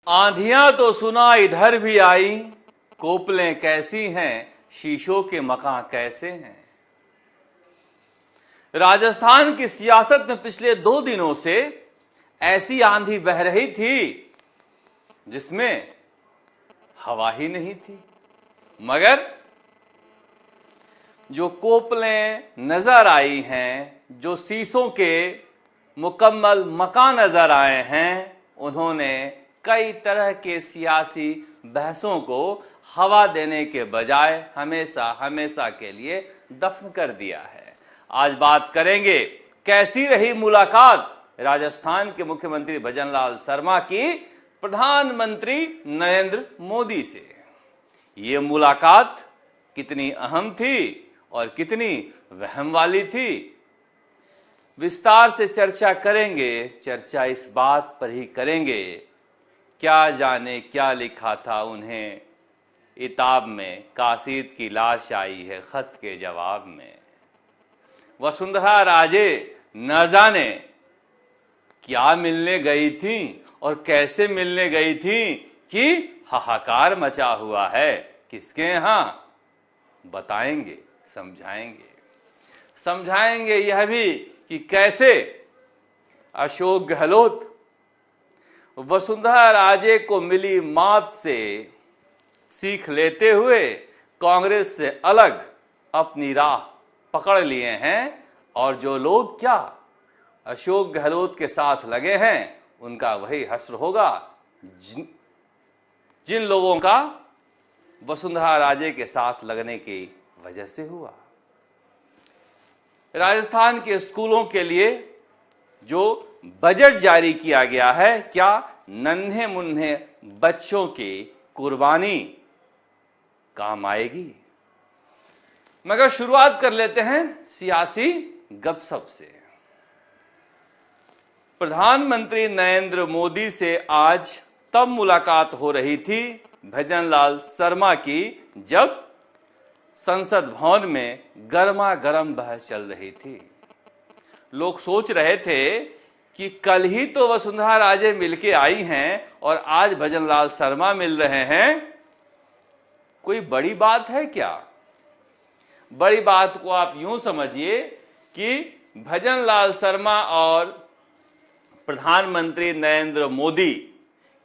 आंधियां तो सुना इधर भी आई, कोपलें कैसी हैं, शीशों के मकां कैसे हैं। राजस्थान की सियासत में पिछले 2 दिनों से ऐसी आंधी बह रही थी जिसमें हवा ही नहीं थी, मगर जो कोपलें नजर आई हैं, जो शीशों के मुकम्मल मकान नजर आए हैं, उन्होंने कई तरह के सियासी बहसों को हवा देने के बजाय हमेशा हमेशा के लिए दफन कर दिया है। आज बात करेंगे कैसी रही मुलाकात राजस्थान के मुख्यमंत्री भजनलाल शर्मा की प्रधानमंत्री नरेंद्र मोदी से। ये मुलाकात कितनी अहम थी और कितनी वहम वाली थी, विस्तार से चर्चा करेंगे। चर्चा इस बात पर ही करेंगे, क्या जाने क्या लिखा था उन्हें इताब में, कासिद की लाश आई है खत के जवाब में। वसुंधरा राजे न जाने क्या मिलने गई थी और कैसे मिलने गई थी कि हाहाकार मचा हुआ है। किसके यहां बताएंगे, समझाएंगे यह भी कि कैसे अशोक गहलोत वसुंधरा राजे को मिली मात से सीख लेते हुए कांग्रेस से अलग अपनी राह पकड़ लिए हैं, और जो लोग क्या अशोक गहलोत के साथ लगे हैं उनका वही हश्र होगा जिन लोगों का वसुंधरा राजे के साथ लगने की वजह से हुआ। राजस्थान के स्कूलों के लिए जो बजट जारी किया गया है, क्या नन्हे मुन्ने बच्चों की कुर्बानी काम आएगी? मगर शुरुआत कर लेते हैं सियासी गपशप से। प्रधानमंत्री नरेंद्र मोदी से आज तब मुलाकात हो रही थी भजनलाल शर्मा की जब संसद भवन में गर्मा गर्म बहस चल रही थी। लोग सोच रहे थे कि कल ही तो वसुंधरा राजे मिलके आई हैं और आज भजनलाल शर्मा मिल रहे हैं, कोई बड़ी बात है क्या? बड़ी बात को आप यूं समझिए कि भजनलाल शर्मा और प्रधानमंत्री नरेंद्र मोदी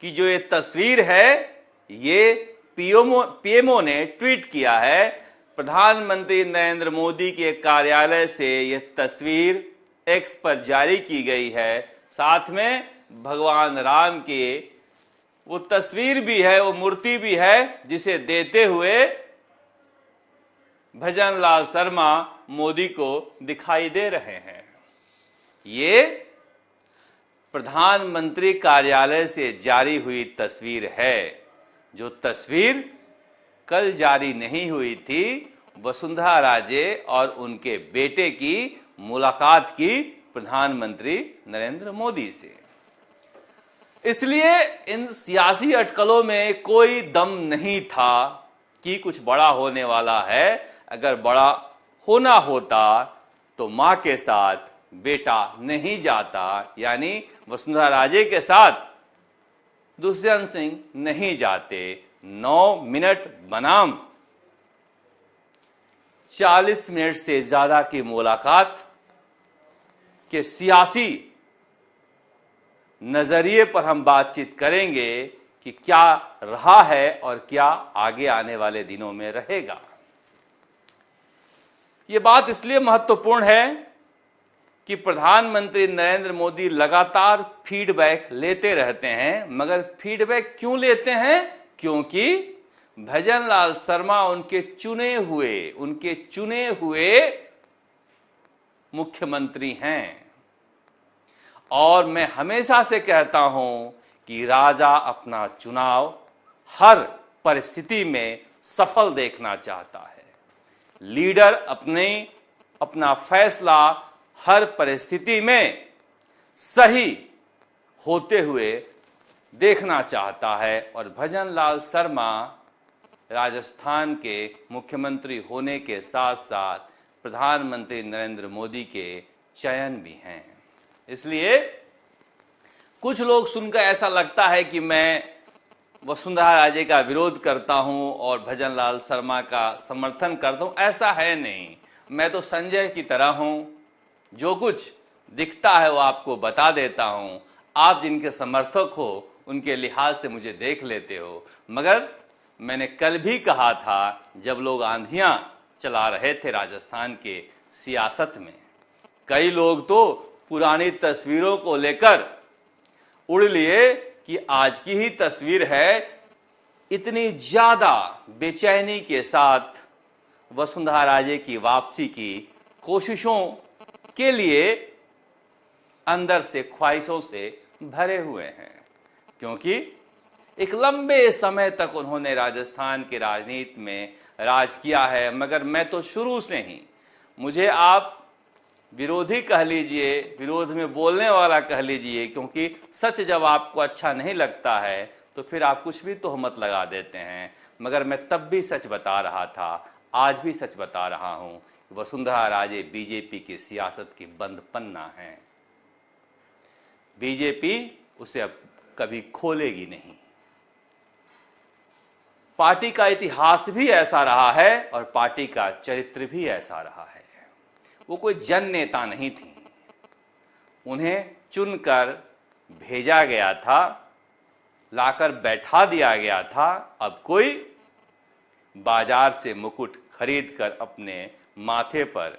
की जो ये तस्वीर है, ये पीएमओ ने ट्वीट किया है। प्रधानमंत्री नरेंद्र मोदी के कार्यालय से यह तस्वीर एक्स पर जारी की गई है। साथ में भगवान राम की वो तस्वीर भी है, वो मूर्ति भी है, जिसे देते हुए भजनलाल शर्मा मोदी को दिखाई दे रहे हैं। ये प्रधानमंत्री कार्यालय से जारी हुई तस्वीर है। जो तस्वीर कल जारी नहीं हुई थी वसुंधरा राजे और उनके बेटे की मुलाकात की प्रधानमंत्री नरेंद्र मोदी से। इसलिए इन सियासी अटकलों में कोई दम नहीं था कि कुछ बड़ा होने वाला है। अगर बड़ा होना होता तो मां के साथ बेटा नहीं जाता, यानी वसुंधरा राजे के साथ दुष्यंत सिंह नहीं जाते। 9 मिनट बनाम 40 मिनट से ज्यादा की मुलाकात के सियासी नजरिए पर हम बातचीत करेंगे कि क्या रहा है और क्या आगे आने वाले दिनों में रहेगा। यह बात इसलिए महत्वपूर्ण है कि प्रधानमंत्री नरेंद्र मोदी लगातार फीडबैक लेते रहते हैं, मगर फीडबैक क्यों लेते हैं? क्योंकि भजनलाल शर्मा उनके चुने हुए मुख्यमंत्री हैं। और मैं हमेशा से कहता हूं कि राजा अपना चुनाव हर परिस्थिति में सफल देखना चाहता है। लीडर अपना फैसला हर परिस्थिति में सही होते हुए देखना चाहता है। और भजनलाल शर्मा राजस्थान के मुख्यमंत्री होने के साथ साथ प्रधानमंत्री नरेंद्र मोदी के चयन भी हैं। इसलिए कुछ लोग सुनकर ऐसा लगता है कि मैं वसुंधरा राजे का विरोध करता हूं और भजनलाल शर्मा का समर्थन करता हूं, ऐसा है नहीं। मैं तो संजय की तरह हूं, जो कुछ दिखता है वो आपको बता देता हूं। आप जिनके समर्थक हो उनके लिहाज से मुझे देख लेते हो। मगर मैंने कल भी कहा था, जब लोग आंधियां चला रहे थे राजस्थान के सियासत में, कई लोग तो पुरानी तस्वीरों को लेकर उड़ लिए कि आज की ही तस्वीर है। इतनी ज्यादा बेचैनी के साथ वसुंधरा राजे की वापसी की कोशिशों के लिए अंदर से ख्वाहिशों से भरे हुए हैं, क्योंकि एक लंबे समय तक उन्होंने राजस्थान की राजनीति में राज किया है। मगर मैं तो शुरू से ही, मुझे आप विरोधी कह लीजिए, विरोध में बोलने वाला कह लीजिए, क्योंकि सच जब आपको अच्छा नहीं लगता है तो फिर आप कुछ भी तोहमत लगा देते हैं। मगर मैं तब भी सच बता रहा था, आज भी सच बता रहा हूं, वसुंधरा राजे बीजेपी की सियासत की बंद पन्ना है। बीजेपी उसे अब कभी खोलेगी नहीं। पार्टी का इतिहास भी ऐसा रहा है और पार्टी का चरित्र भी ऐसा रहा है। वो कोई जन नेता नहीं थी, उन्हें चुनकर भेजा गया था, लाकर बैठा दिया गया था। अब कोई बाजार से मुकुट खरीदकर अपने माथे पर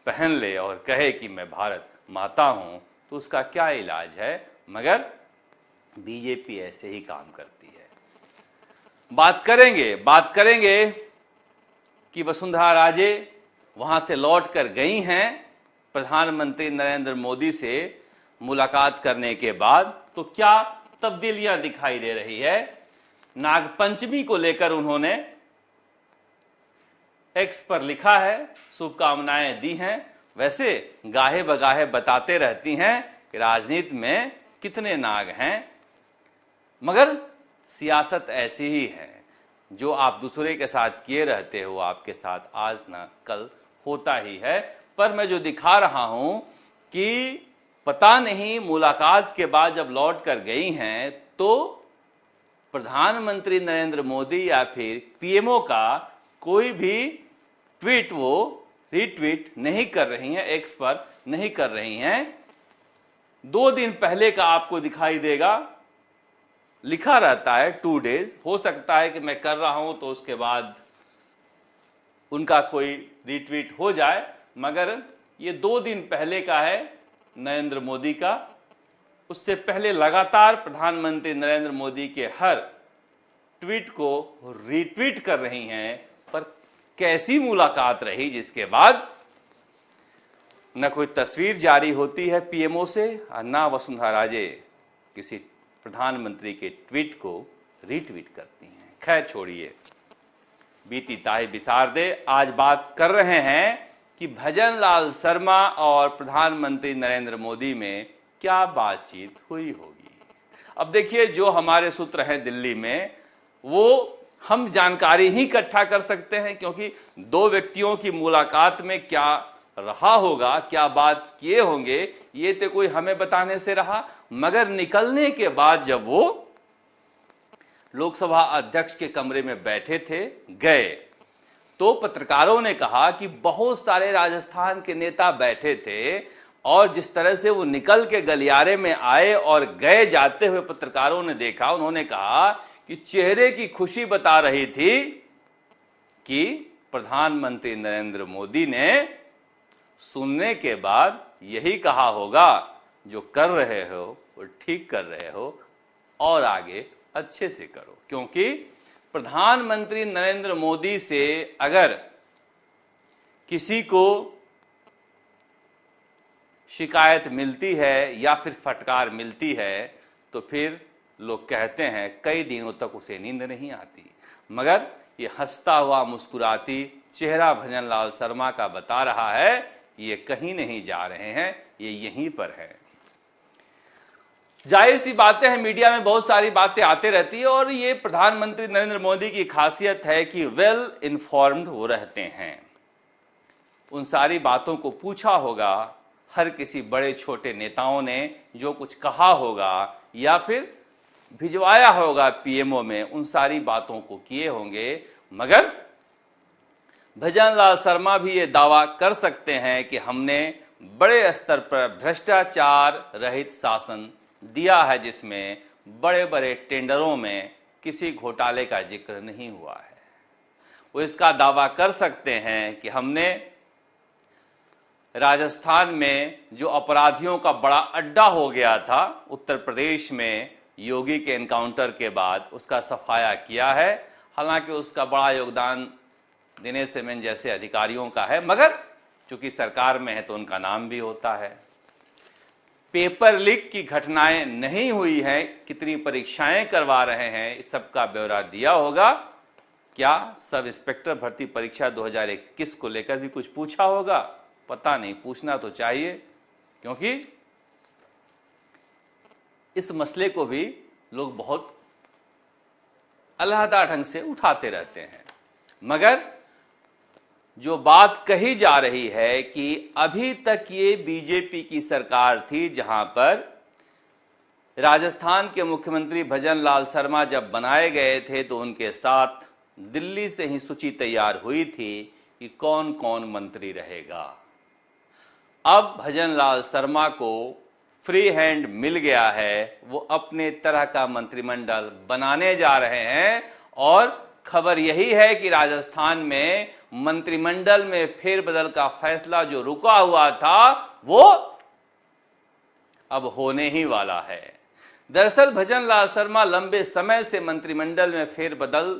पहन ले और कहे कि मैं भारत माता हूं, तो उसका क्या इलाज है। मगर बीजेपी ऐसे ही काम करती है। बात करेंगे कि वसुंधरा राजे वहां से लौट कर गई हैं प्रधानमंत्री नरेंद्र मोदी से मुलाकात करने के बाद, तो क्या तब्दीलियां दिखाई दे रही है। नागपंचमी को लेकर उन्होंने एक्स पर लिखा है, शुभकामनाएं दी हैं। वैसे गाहे बगाहे बताते रहती हैं कि राजनीति में कितने नाग हैं, मगर सियासत ऐसी ही है। जो आप दूसरे के साथ किए रहते हो, आपके साथ आज ना कल होता ही है। पर मैं जो दिखा रहा हूं कि पता नहीं मुलाकात के बाद जब लौट कर गई हैं तो प्रधानमंत्री नरेंद्र मोदी या फिर पीएमओ का कोई भी ट्वीट वो रीट्वीट नहीं कर रही हैं, एक्स पर नहीं कर रही हैं। 2 दिन पहले का आपको दिखाई देगा, लिखा रहता है 2 डेज। हो सकता है कि मैं कर रहा हूं तो उसके बाद उनका कोई रीट्वीट हो जाए, मगर ये 2 दिन पहले का है नरेंद्र मोदी का। उससे पहले लगातार प्रधानमंत्री नरेंद्र मोदी के हर ट्वीट को रीट्वीट कर रही हैं। पर कैसी मुलाकात रही जिसके बाद न कोई तस्वीर जारी होती है पीएमओ से, ना वसुंधरा राजे किसी प्रधानमंत्री के ट्वीट को रीट्वीट करती हैं। खैर छोड़िए, बीती ताही बिसार दे। आज बात कर रहे हैं कि भजनलाल शर्मा और प्रधानमंत्री नरेंद्र मोदी में क्या बातचीत हुई होगी। अब देखिए, जो हमारे सूत्र हैं दिल्ली में, वो हम जानकारी ही इकट्ठा कर सकते हैं, क्योंकि 2 व्यक्तियों की मुलाकात में क्या रहा होगा, क्या बात किए होंगे, ये तो कोई हमें बताने से रहा। मगर निकलने के बाद जब वो लोकसभा अध्यक्ष के कमरे में बैठे थे, गए, तो पत्रकारों ने कहा कि बहुत सारे राजस्थान के नेता बैठे थे और जिस तरह से वो निकल के गलियारे में आए और गए, जाते हुए पत्रकारों ने देखा। उन्होंने कहा कि चेहरे की खुशी बता रही थी कि प्रधानमंत्री नरेंद्र मोदी ने सुनने के बाद यही कहा होगा, जो कर रहे हो वो ठीक कर रहे हो और आगे अच्छे से करो। क्योंकि प्रधानमंत्री नरेंद्र मोदी से अगर किसी को शिकायत मिलती है या फिर फटकार मिलती है तो फिर लोग कहते हैं कई दिनों तक उसे नींद नहीं आती। मगर ये हंसता हुआ मुस्कुराती चेहरा भजनलाल शर्मा का बता रहा है ये कहीं नहीं जा रहे हैं, ये यहीं पर है। जाहिर सी बातें हैं, मीडिया में बहुत सारी बातें आते रहती है और ये प्रधानमंत्री नरेंद्र मोदी की खासियत है कि वेल इन्फॉर्म्ड वो रहते हैं। उन सारी बातों को पूछा होगा हर किसी बड़े छोटे नेताओं ने, जो कुछ कहा होगा, या फिर भिजवाया होगा पीएमओ में, उन सारी बातों को किए होंगे। मगर भजनलाल शर्मा भी ये दावा कर सकते हैं कि हमने बड़े स्तर पर भ्रष्टाचार रहित शासन दिया है, जिसमें बड़े बड़े टेंडरों में किसी घोटाले का जिक्र नहीं हुआ है। वो इसका दावा कर सकते हैं कि हमने राजस्थान में जो अपराधियों का बड़ा अड्डा हो गया था उत्तर प्रदेश में योगी के एनकाउंटर के बाद, उसका सफाया किया है। हालांकि उसका बड़ा योगदान दिनेश सेन जैसे अधिकारियों का है, मगर चूंकि सरकार में है तो उनका नाम भी होता है। पेपर लीक की घटनाएं नहीं हुई हैं, कितनी परीक्षाएं करवा रहे हैं, इस सब का ब्यौरा दिया होगा। क्या सब इंस्पेक्टर भर्ती परीक्षा 2021 को लेकर भी कुछ पूछा होगा? पता नहीं, पूछना तो चाहिए, क्योंकि इस मसले को भी लोग बहुत अलहदा ढंग से उठाते रहते हैं। मगर जो बात कही जा रही है कि अभी तक ये बीजेपी की सरकार थी, जहां पर राजस्थान के मुख्यमंत्री भजनलाल शर्मा जब बनाए गए थे तो उनके साथ दिल्ली से ही सूची तैयार हुई थी कि कौन कौन मंत्री रहेगा। अब भजनलाल शर्मा को फ्री हैंड मिल गया है, वो अपने तरह का मंत्रिमंडल बनाने जा रहे हैं। और खबर यही है कि राजस्थान में मंत्रिमंडल में फेरबदल का फैसला जो रुका हुआ था वो अब होने ही वाला है। दरअसल भजनलाल शर्मा लंबे समय से मंत्रिमंडल में फेरबदल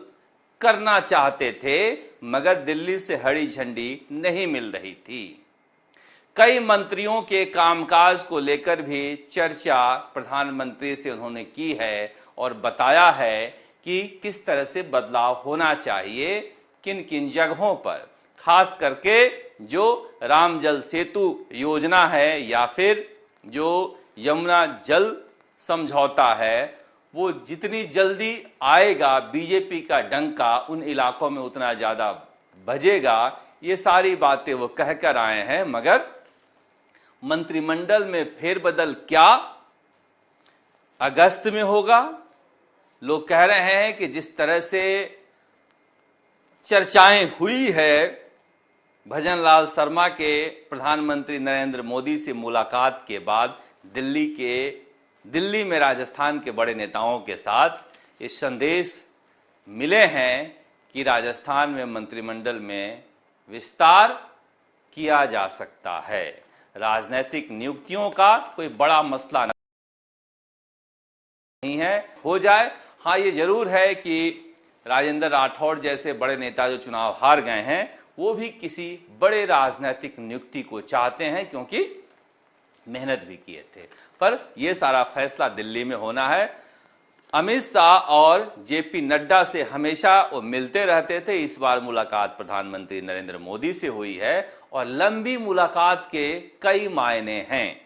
करना चाहते थे, मगर दिल्ली से हरी झंडी नहीं मिल रही थी। कई मंत्रियों के कामकाज को लेकर भी चर्चा प्रधानमंत्री से उन्होंने की है और बताया है कि किस तरह से बदलाव होना चाहिए, किन किन जगहों पर, खास करके जो राम जल सेतु योजना है या फिर जो यमुना जल समझौता है, वो जितनी जल्दी आएगा बीजेपी का डंका उन इलाकों में उतना ज्यादा बजेगा। ये सारी बातें वो कहकर आए हैं। मगर मंत्रिमंडल में फेरबदल क्या अगस्त में होगा? लोग कह रहे हैं कि जिस तरह से चर्चाएं हुई है भजनलाल शर्मा के प्रधानमंत्री नरेंद्र मोदी से मुलाकात के बाद दिल्ली में राजस्थान के बड़े नेताओं के साथ ये संदेश मिले हैं कि राजस्थान में मंत्रिमंडल में विस्तार किया जा सकता है। राजनीतिक नियुक्तियों का कोई बड़ा मसला नहीं है, हो जाए। हाँ, ये जरूर है कि राजेंद्र राठौड़ जैसे बड़े नेता जो चुनाव हार गए हैं, वो भी किसी बड़े राजनीतिक नियुक्ति को चाहते हैं, क्योंकि मेहनत भी किए थे। पर यह सारा फैसला दिल्ली में होना है। अमित शाह और जेपी नड्डा से हमेशा वो मिलते रहते थे। इस बार मुलाकात प्रधानमंत्री नरेंद्र मोदी से हुई है और लंबी मुलाकात के कई मायने हैं।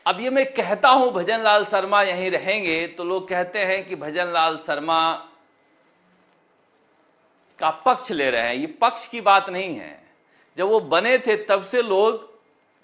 अब ये मैं कहता हूं भजनलाल शर्मा यहीं रहेंगे, तो लोग कहते हैं कि भजनलाल शर्मा का पक्ष ले रहे हैं। ये पक्ष की बात नहीं है। जब वो बने थे तब से लोग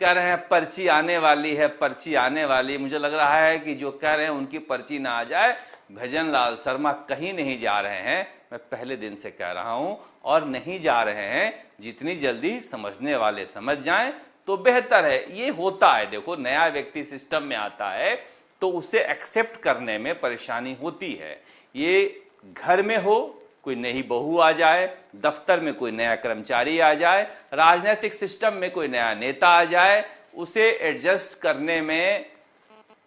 कह रहे हैं पर्ची आने वाली है, पर्ची आने वाली। मुझे लग रहा है कि जो कह रहे हैं उनकी पर्ची ना आ जाए। भजनलाल शर्मा कहीं नहीं जा रहे हैं, मैं पहले दिन से कह रहा हूं, और नहीं जा रहे हैं। जितनी जल्दी समझने वाले समझ जाएं तो बेहतर है। ये होता है, देखो, नया व्यक्ति सिस्टम में आता है तो उसे एक्सेप्ट करने में परेशानी होती है। ये घर में हो, कोई नई बहू आ जाए, दफ्तर में कोई नया कर्मचारी आ जाए, राजनीतिक सिस्टम में कोई नया नेता आ जाए, उसे एडजस्ट करने में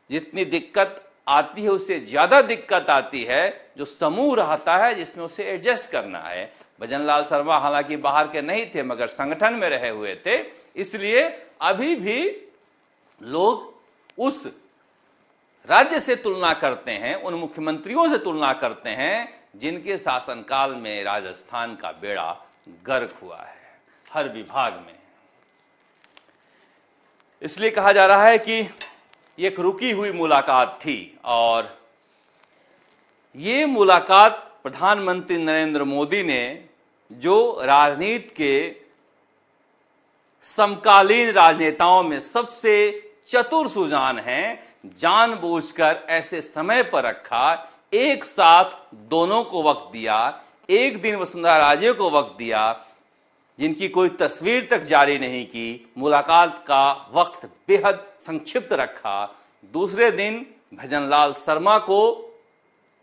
जितनी दिक्कत आती है उससे ज्यादा दिक्कत आती है जो समूह रहता है जिसमें उसे एडजस्ट करना है। भजनलाल शर्मा हालांकि बाहर के नहीं थे मगर संगठन में रहे हुए थे, इसलिए अभी भी लोग उस राज्य से तुलना करते हैं, उन मुख्यमंत्रियों से तुलना करते हैं जिनके शासनकाल में राजस्थान का बेड़ा गर्क हुआ है हर विभाग में। इसलिए कहा जा रहा है कि एक रुकी हुई मुलाकात थी और ये मुलाकात प्रधानमंत्री नरेंद्र मोदी ने, जो राजनीति के समकालीन राजनेताओं में सबसे चतुर सुजान हैं, जानबूझकर ऐसे समय पर रखा, एक साथ दोनों को वक्त दिया, एक दिन वसुंधरा राजे को वक्त दिया, जिनकी कोई तस्वीर तक जारी नहीं की, मुलाकात का वक्त बेहद संक्षिप्त रखा, दूसरे दिन भजनलाल शर्मा को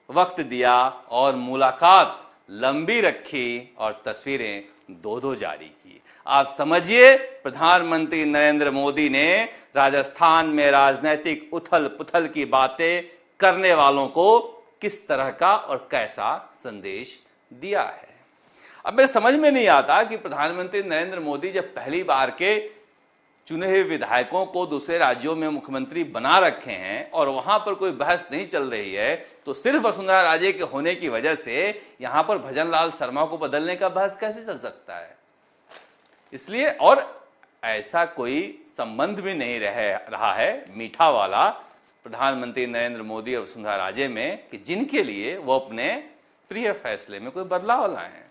वक्त दिया और मुलाकात लंबी रखी और तस्वीरें दो जारी की। आप समझिए, प्रधानमंत्री नरेंद्र मोदी ने राजस्थान में राजनीतिक उथल पुथल की बातें करने वालों को किस तरह का और कैसा संदेश दिया है। अब मेरे समझ में नहीं आता कि प्रधानमंत्री नरेंद्र मोदी जब पहली बार के चुने हुए विधायकों को दूसरे राज्यों में मुख्यमंत्री बना रखे हैं और वहां पर कोई बहस नहीं चल रही है, तो सिर्फ वसुंधरा राजे के होने की वजह से यहां पर भजनलाल शर्मा को बदलने का बहस कैसे चल सकता है। इसलिए, और ऐसा कोई संबंध भी नहीं रहा है मीठा वाला प्रधानमंत्री नरेंद्र मोदी और वसुंधरा राजे में कि जिनके लिए वो अपने प्रिय फैसले में कोई बदलाव लाए।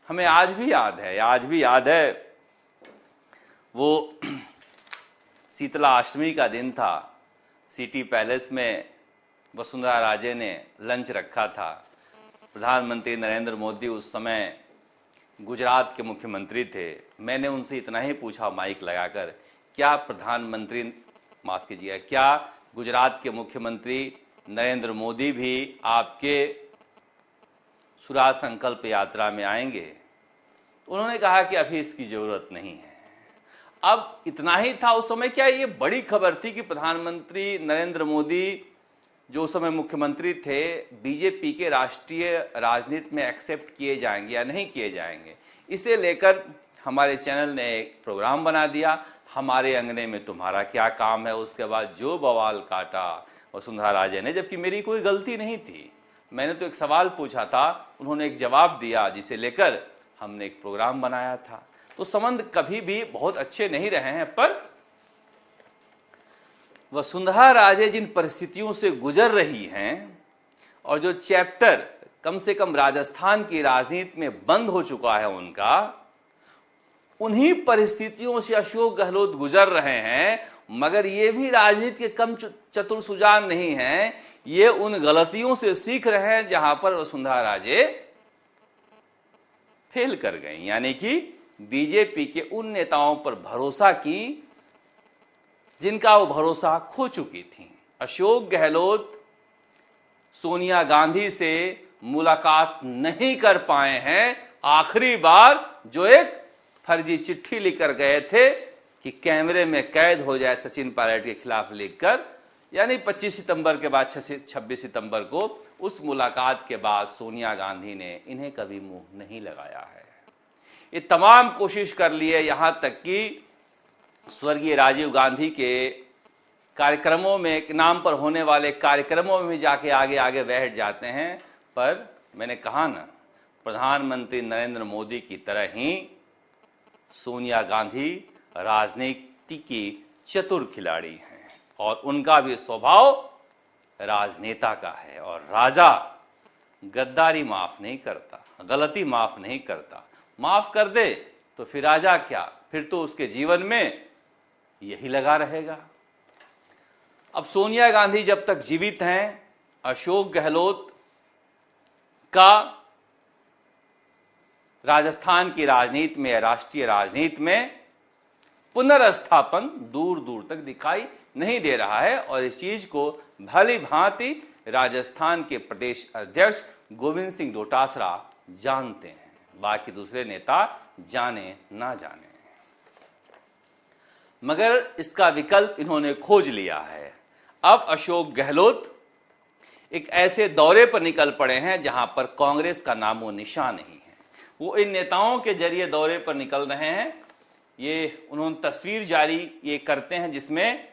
हमें आज भी याद है वो शीतला अष्टमी का दिन था। सिटी पैलेस में वसुंधरा राजे ने लंच रखा था। प्रधानमंत्री नरेंद्र मोदी उस समय गुजरात के मुख्यमंत्री थे। मैंने उनसे इतना ही पूछा माइक लगाकर, क्या गुजरात के मुख्यमंत्री नरेंद्र मोदी भी आपके स्वराज संकल्प यात्रा में आएंगे? उन्होंने कहा कि अभी इसकी जरूरत नहीं है। अब इतना ही था उस समय। क्या ये बड़ी खबर थी कि प्रधानमंत्री नरेंद्र मोदी जो उस समय मुख्यमंत्री थे, बीजेपी के राष्ट्रीय राजनीति में एक्सेप्ट किए जाएंगे या नहीं किए जाएंगे? इसे लेकर हमारे चैनल ने एक प्रोग्राम बना दिया, हमारे अंगने में तुम्हारा क्या काम है। उसके बाद जो बवाल काटा वसुंधरा राजे ने, जबकि मेरी कोई गलती नहीं थी। मैंने तो एक सवाल पूछा था, उन्होंने एक जवाब दिया, जिसे लेकर हमने एक प्रोग्राम बनाया था। तो संबंध कभी भी बहुत अच्छे नहीं रहे हैं, पर वसुंधरा राजे जिन परिस्थितियों से गुजर रही हैं और जो चैप्टर कम से कम राजस्थान की राजनीति में बंद हो चुका है उनका, उन्हीं परिस्थितियों से अशोक गहलोत गुजर रहे हैं। मगर ये भी राजनीति के कम चतुर सुजान नहीं हैं, ये उन गलतियों से सीख रहे हैं जहां पर वसुंधरा राजे फेल कर गई, यानी कि बीजेपी के उन नेताओं पर भरोसा की जिनका वो भरोसा खो चुकी थी। अशोक गहलोत सोनिया गांधी से मुलाकात नहीं कर पाए हैं। आखिरी बार जो एक फर्जी चिट्ठी लिखकर गए थे कि कैमरे में कैद हो जाए सचिन पायलट के खिलाफ लिखकर, यानी 25 सितंबर के बाद 26 सितंबर को, उस मुलाकात के बाद सोनिया गांधी ने इन्हें कभी मुंह नहीं लगाया है। ये तमाम कोशिश कर लिए, यहां तक कि स्वर्गीय राजीव गांधी के कार्यक्रमों में, नाम पर होने वाले कार्यक्रमों में भी जाके आगे आगे बैठ जाते हैं। पर मैंने कहा ना, प्रधानमंत्री नरेंद्र मोदी की तरह ही सोनिया गांधी राजनीति की चतुर खिलाड़ी हैं और उनका भी स्वभाव राजनेता का है। और राजा गद्दारी माफ नहीं करता, गलती माफ नहीं करता। माफ कर दे तो फिर राजा क्या, फिर तो उसके जीवन में यही लगा रहेगा। अब सोनिया गांधी जब तक जीवित हैं, अशोक गहलोत का राजस्थान की राजनीति में, राष्ट्रीय राजनीति में पुनर्स्थापन दूर दूर तक दिखाई नहीं दे रहा है। और इस चीज को भली भांति राजस्थान के प्रदेश अध्यक्ष गोविंद सिंह डोटासरा जानते हैं, बाकी दूसरे नेता जाने ना जाने। मगर इसका विकल्प इन्होंने खोज लिया है। अब अशोक गहलोत एक ऐसे दौरे पर निकल पड़े हैं जहां पर कांग्रेस का नामो निशान नहीं है। वो इन नेताओं के जरिए दौरे पर निकल रहे हैं। ये उन्होंने तस्वीर जारी ये करते हैं जिसमें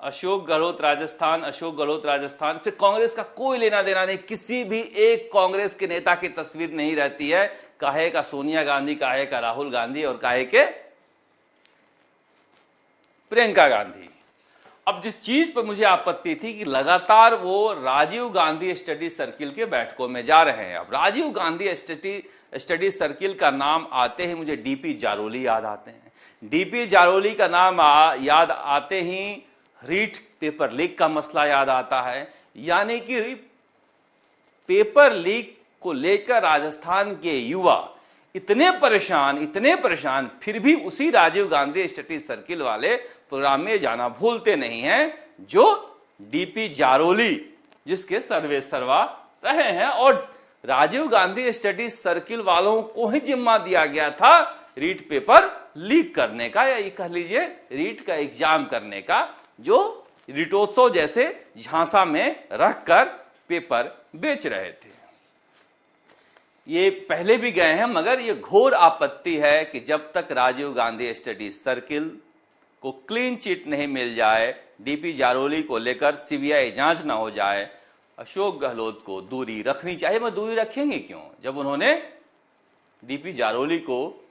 अशोक गहलोत राजस्थान से कांग्रेस का कोई लेना देना नहीं। किसी भी एक कांग्रेस के नेता की तस्वीर नहीं रहती है, काहे का सोनिया गांधी, काहे का राहुल गांधी और काहे के प्रियंका गांधी। अब जिस चीज पर मुझे आपत्ति थी कि लगातार वो राजीव गांधी स्टडी सर्किल के बैठकों में जा रहे हैं। अब राजीव गांधी स्टडी सर्किल का नाम आते ही मुझे डीपी जारोली याद आते हैं। डीपी जारोली का नाम याद आते ही रीठ पेपर लीक का मसला याद आता है। यानी कि पेपर लीक को लेकर राजस्थान के युवा इतने परेशान, फिर भी उसी राजीव गांधी स्टडी सर्किल वाले प्रोग्राम में जाना भूलते नहीं हैं, जो डीपी जारोली जिसके सर्वे सर्वा रहे हैं। और राजीव गांधी स्टडी सर्किल वालों को ही जिम्मा दिया गया था रीट पेपर लीक करने का, या ये कह लीजिए रीट का एग्जाम करने का, जो रीटोत्सव जैसे झांसा में रखकर पेपर बेच रहे थे। ये पहले भी गए हैं, मगर ये घोर आपत्ति है कि जब तक राजीव गांधी स्टडी सर्किल को क्लीन चिट नहीं मिल जाए, डीपी जारोली को लेकर सीबीआई जांच ना हो जाए, अशोक गहलोत को दूरी रखनी चाहिए। मैं दूरी रखेंगे क्यों, जब उन्होंने डीपी जारोली को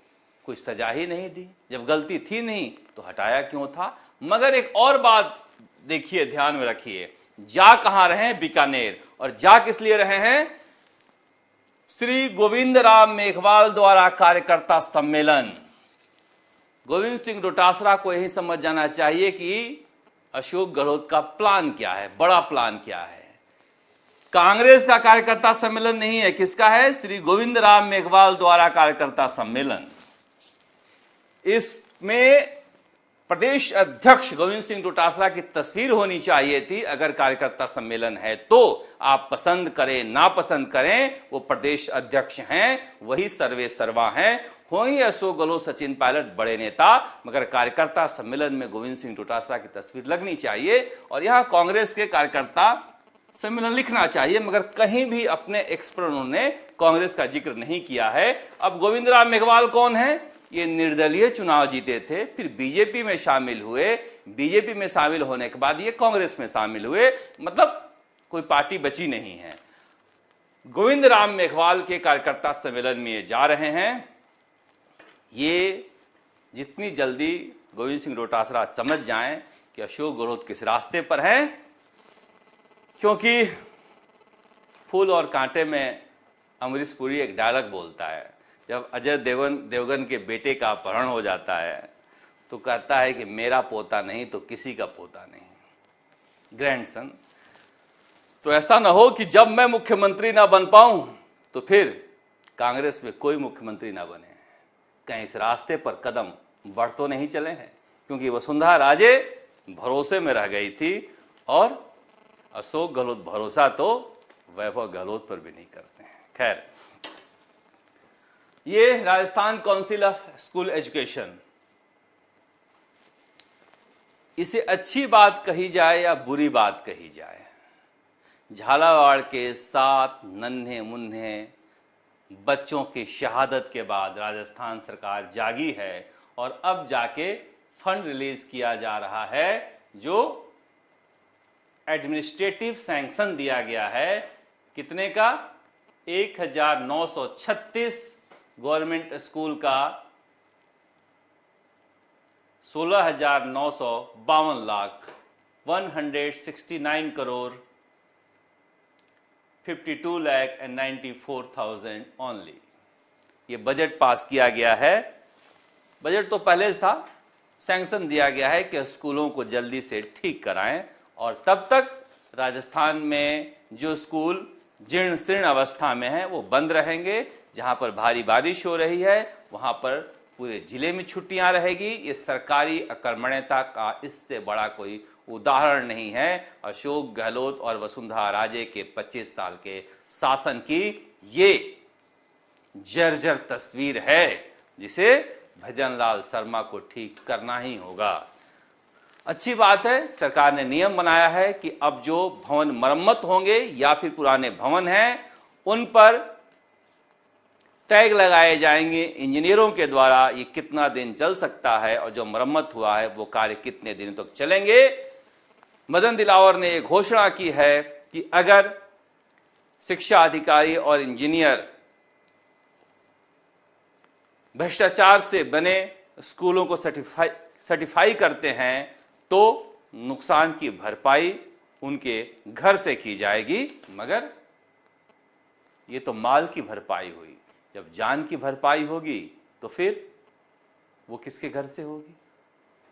कोई सजा ही नहीं दी, जब गलती थी नहीं तो हटाया क्यों था। मगर एक और बात देखिए, ध्यान में रखिए, जा कहां रहे हैं, बीकानेर, और जा किस लिए रहे हैं, श्री गोविंद राम मेघवाल द्वारा कार्यकर्ता सम्मेलन। गोविंद सिंह डोटासरा को यही समझ जाना चाहिए कि अशोक गहलोत का प्लान क्या है, बड़ा प्लान क्या है। कांग्रेस का कार्यकर्ता सम्मेलन नहीं है, किसका है, श्री गोविंद राम मेघवाल द्वारा कार्यकर्ता सम्मेलन। इसमें प्रदेश अध्यक्ष गोविंद सिंह डोटासरा की तस्वीर होनी चाहिए थी। अगर कार्यकर्ता सम्मेलन है तो आप पसंद करें ना पसंद करें, वो प्रदेश अध्यक्ष हैं, वही सर्वे सर्वा हैं। होंगे अशोक गहलोत, सचिन पायलट बड़े नेता, मगर कार्यकर्ता सम्मेलन में गोविंद सिंह डोटासरा की तस्वीर लगनी चाहिए। और यहां कांग्रेस के कार्यकर्ता सम्मेलन लिखना चाहिए, मगर कहीं भी अपने एक्सप्लेन ने कांग्रेस का जिक्र नहीं किया है। अब गोविंद राम मेघवाल कौन है, ये निर्दलीय चुनाव जीते थे, फिर बीजेपी में शामिल हुए, बीजेपी में शामिल होने के बाद ये कांग्रेस में शामिल हुए, मतलब कोई पार्टी बची नहीं है। गोविंद राम मेघवाल के कार्यकर्ता सम्मेलन में ये जा रहे हैं। ये जितनी जल्दी गोविंद सिंह डोटासरा समझ जाएं कि अशोक गहलोत किस रास्ते पर हैं, क्योंकि फूल और कांटे में अमरीश पुरी एक डायलॉग बोलता है, जब अजय देवगन के बेटे का अपहरण हो जाता है तो कहता है कि मेरा पोता नहीं तो किसी का पोता नहीं, ग्रैंडसन। तो ऐसा ना हो कि जब मैं मुख्यमंत्री ना बन पाऊं तो फिर कांग्रेस में कोई मुख्यमंत्री ना बने। कहीं इस रास्ते पर कदम बढ़ तो नहीं चले हैं, क्योंकि वसुंधरा राजे भरोसे में रह गई थी और अशोक गहलोत भरोसा तो वैभव गहलोत पर भी नहीं करते हैं। खैर, ये Rajasthan council of school education, इसे अच्छी बात कही जाए या बुरी बात कही जाए, झालावाड़ के 7 नन्हे मुन्ने बच्चों की शहादत के बाद राजस्थान सरकार जागी है और अब जाके फंड रिलीज किया जा रहा है, जो एडमिनिस्ट्रेटिव सैंक्शन दिया गया है। कितने का, 1936 गवर्नमेंट स्कूल का 16,952 लाख, 169 करोड़ 52,94,000 ओनली। ये बजट पास किया गया है। बजट तो पहले से था, सैंक्शन दिया गया है कि स्कूलों को जल्दी से ठीक कराएं, और तब तक राजस्थान में जो स्कूल जीर्ण शीर्ण अवस्था में है वो बंद रहेंगे। जहां पर भारी बारिश हो रही है वहां पर पूरे जिले में छुट्टियां रहेगी। ये सरकारी अकर्मण्यता का इससे बड़ा कोई उदाहरण नहीं है। अशोक गहलोत और वसुंधरा राजे के 25 साल के शासन की ये जर्जर तस्वीर है, जिसे भजनलाल शर्मा को ठीक करना ही होगा। अच्छी बात है, सरकार ने नियम बनाया है कि अब जो भवन मरम्मत होंगे या फिर पुराने भवन हैं उन पर टैग लगाए जाएंगे इंजीनियरों के द्वारा, ये कितना दिन चल सकता है और जो मरम्मत हुआ है वो कार्य कितने दिन तक चलेंगे। मदन दिलावर ने एक घोषणा की है कि अगर शिक्षा अधिकारी और इंजीनियर भ्रष्टाचार से बने स्कूलों को सर्टिफाई करते हैं तो नुकसान की भरपाई उनके घर से की जाएगी। मगर ये तो माल की भरपाई हुई, जब जान की भरपाई होगी तो फिर वो किसके घर से होगी,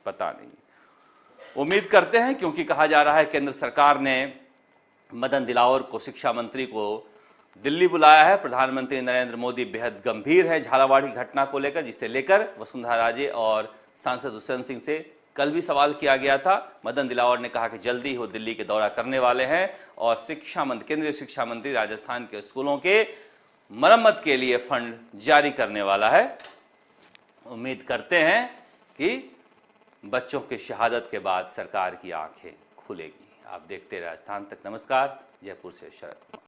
पता नहीं। उम्मीद करते हैं, क्योंकि कहा जा रहा है केंद्र सरकार ने मदन दिलावर को, शिक्षा मंत्री को, दिल्ली बुलाया है। प्रधानमंत्री नरेंद्र मोदी बेहद गंभीर है झालावाड़ की घटना को लेकर, जिसे लेकर वसुंधरा राजे और सांसद दुष्यंत सिंह से कल भी सवाल किया गया था। मदन दिलावर ने कहा कि जल्दी ही वो दिल्ली के दौरा करने वाले हैं और केंद्रीय शिक्षा मंत्री राजस्थान के स्कूलों के मरम्मत के लिए फंड जारी करने वाला है। उम्मीद करते हैं कि बच्चों की शहादत के बाद सरकार की आंखें खुलेगी। आप देखते रहे राजस्थान तक। नमस्कार। जयपुर से शरद कुमार।